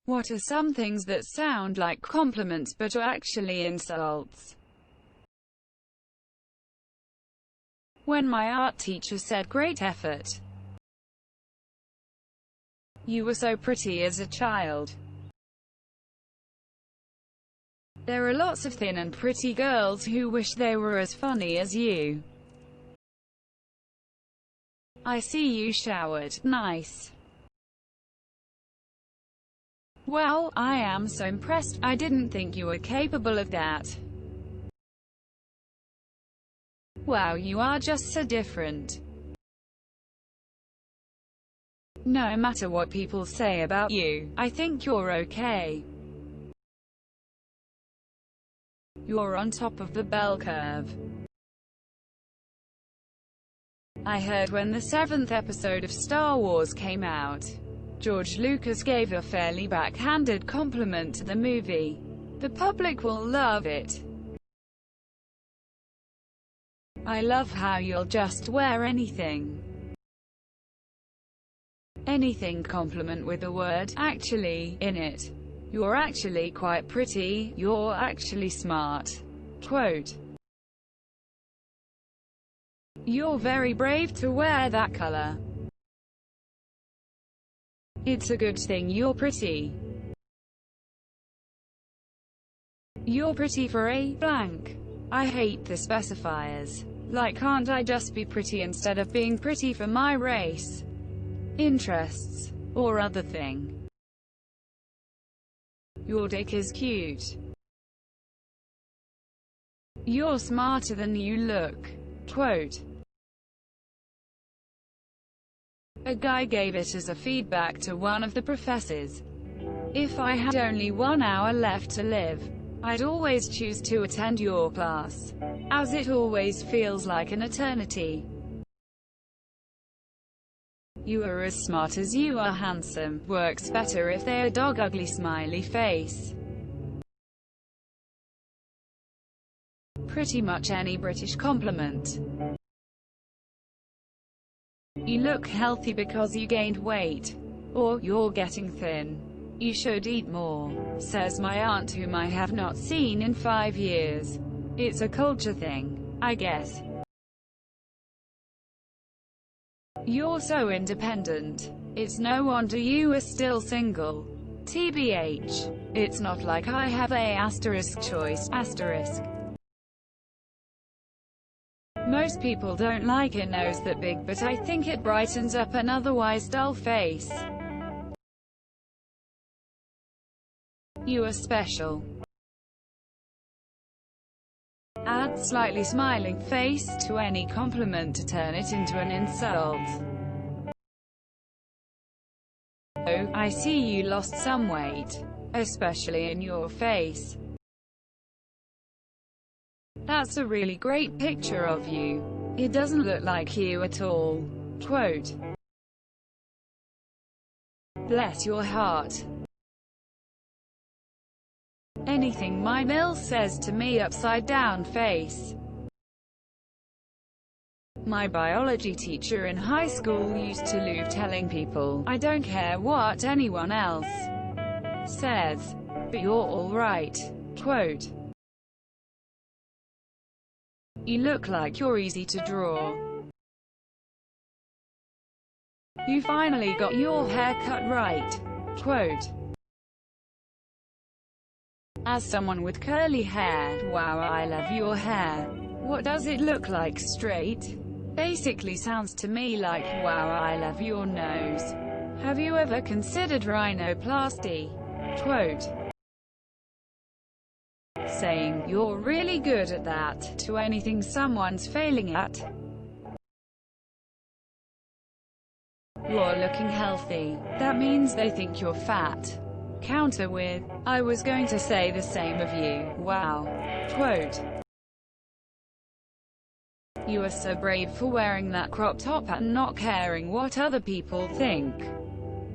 What are some things that sound like compliments but are actually insults? When my art teacher said "great effort," "you were so pretty as a child." There are lots of thin and pretty girls who wish they were as funny as you. I see you showered. Nice. Well, I am so impressed. I didn't think you were capable of that. Wow, you are just so different. No matter what people say about you, I think you're okay. You're on top of the bell curve. I heard when the 7th episode of Star Wars came out, George Lucas gave a fairly backhanded compliment to the movie. The public will love it. I love how you'll just wear anything. Anything compliment with the word "actually" in it. You're actually quite pretty, you're actually smart. Quote. You're very brave to wear that color. It's a good thing you're pretty. You're pretty for a blank. I hate the specifiers. Like, can't I just be pretty instead of being pretty for my race, interests, or other thing? Your dick is cute. You're smarter than you look. Quote. A guy gave it as a feedback to one of the professors. If I had only 1 hour left to live, I'd always choose to attend your class, as it always feels like an eternity. You are as smart as you are handsome. Works better if they are dog ugly smiley face. Pretty much any British compliment. You look healthy because you gained weight. Or, you're getting thin. You should eat more, says my aunt whom I have not seen in 5 years. It's a culture thing, I guess. You're so independent. It's no wonder you are still single. TBH. It's not like I have a asterisk choice, asterisk. Most people don't like a nose that big, but I think it brightens up an otherwise dull face. You are special. Add slightly smiling face to any compliment to turn it into an insult. Oh, I see you lost some weight, especially in your face. That's a really great picture of you. It doesn't look like you at all. Quote. Bless your heart. Anything my mill says to me upside down face. My biology teacher in high school used to love telling people, I don't care what anyone else says, but you're all right. Quote. You look like you're easy to draw. You finally got your hair cut right. Quote. As someone with curly hair, wow, I love your hair. What does it look like straight? Basically sounds to me like, wow, I love your nose. Have you ever considered rhinoplasty? Quote. Saying, you're really good at that, to anything someone's failing at. You're looking healthy. That means they think you're fat. Counter with, I was going to say the same of you, wow. Quote. You are so brave for wearing that crop top and not caring what other people think.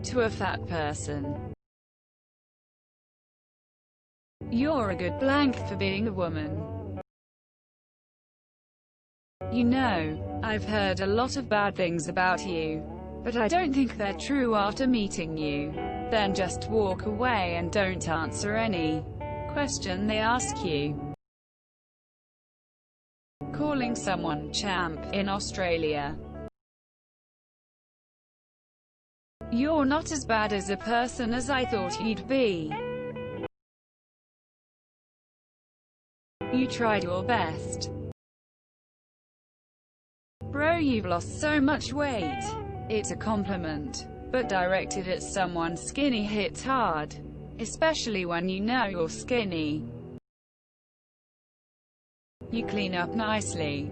To a fat person. You're a good blank for being a woman. You know, I've heard a lot of bad things about you. but I don't think they're true after meeting you. Then just walk away and don't answer any question they ask you. Calling someone champ in Australia. You're not as bad as a person as I thought you'd be. You tried your best. Bro, you've lost so much weight. It's a compliment, but directed at someone skinny hits hard. Especially when you know you're skinny. You clean up nicely.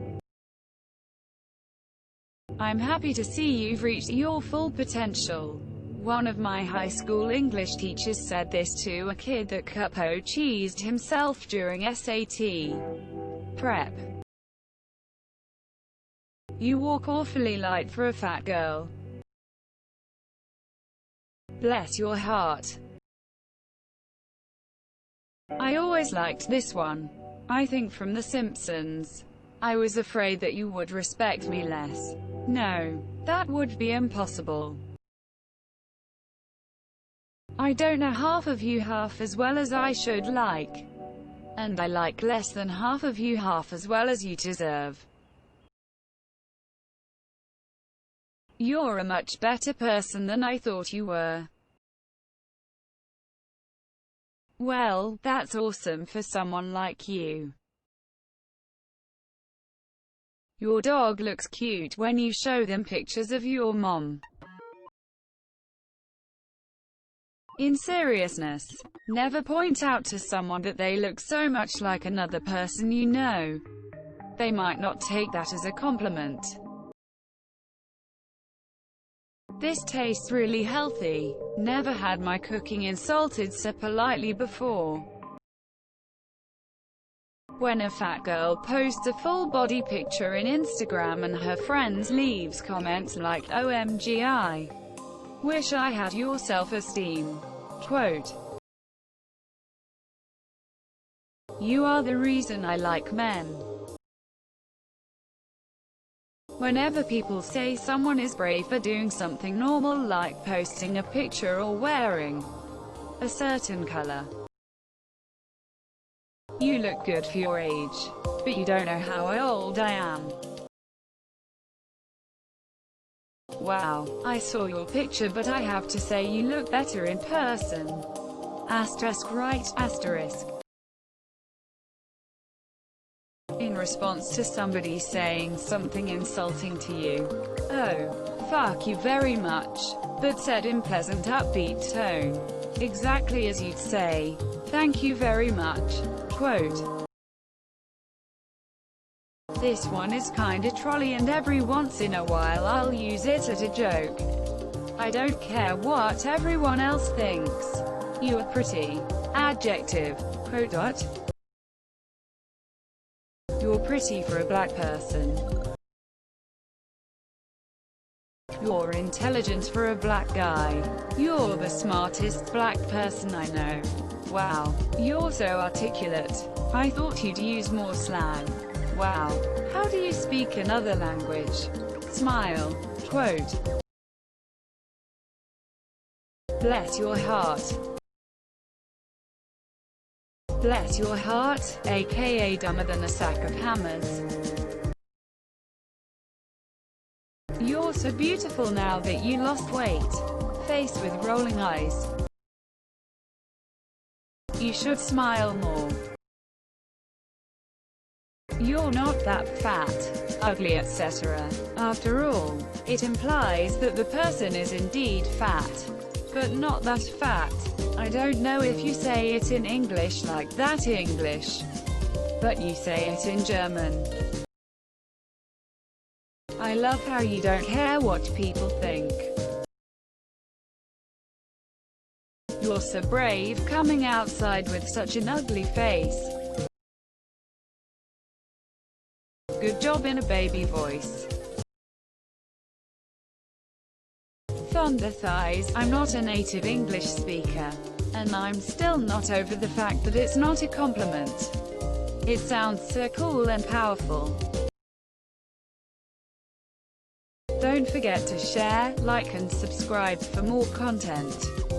I'm happy to see you've reached your full potential. One of my high school English teachers said this to a kid that capo-cheesed himself during SAT prep. You walk awfully light for a fat girl. Bless your heart. I always liked this one. I think from The Simpsons. I was afraid that you would respect me less. No, that would be impossible. I don't know half of you half as well as I should like. And I like less than half of you half as well as you deserve. You're a much better person than I thought you were. Well, that's awesome for someone like you. Your dog looks cute when you show them pictures of your mom. In seriousness, never point out to someone that they look so much like another person you know. They might not take that as a compliment. This tastes really healthy. Never had my cooking insulted so politely before. When a fat girl posts a full body picture in Instagram and her friends leaves comments like OMG, I wish I had your self-esteem. Quote, you are the reason I like men. Whenever people say someone is brave for doing something normal like posting a picture or wearing a certain color, you look good for your age, but you don't know how old I am. Wow, I saw your picture but I have to say you look better in person. Asterisk right, asterisk. In response to somebody saying something insulting to you. Oh, fuck you very much, but said in pleasant upbeat tone. Exactly as you'd say, thank you very much. Quote, this one is kinda trolly and every once in a while I'll use it as a joke. I don't care what everyone else thinks. You are pretty. Adjective. Quote dot. You're pretty for a black person. You're intelligent for a black guy. You're the smartest black person I know. Wow, you're so articulate. I thought you'd use more slang. Wow, how do you speak another language? Smile. Quote, bless your heart. Bless your heart, aka dumber than a sack of hammers. You're so beautiful now that you lost weight. Face with rolling eyes. You should smile more. You're not that fat, ugly, etc. After all, it implies that the person is indeed fat, but not that fat. I don't know if you say it in English like that English, but you say it in German. I love how you don't care what people think. You're so brave coming outside with such an ugly face. Good job in a baby voice. Thunder thighs. I'm not a native English speaker, and I'm still not over the fact that it's not a compliment. It sounds so cool and powerful. Don't Don't forget to share, like and subscribe for more content.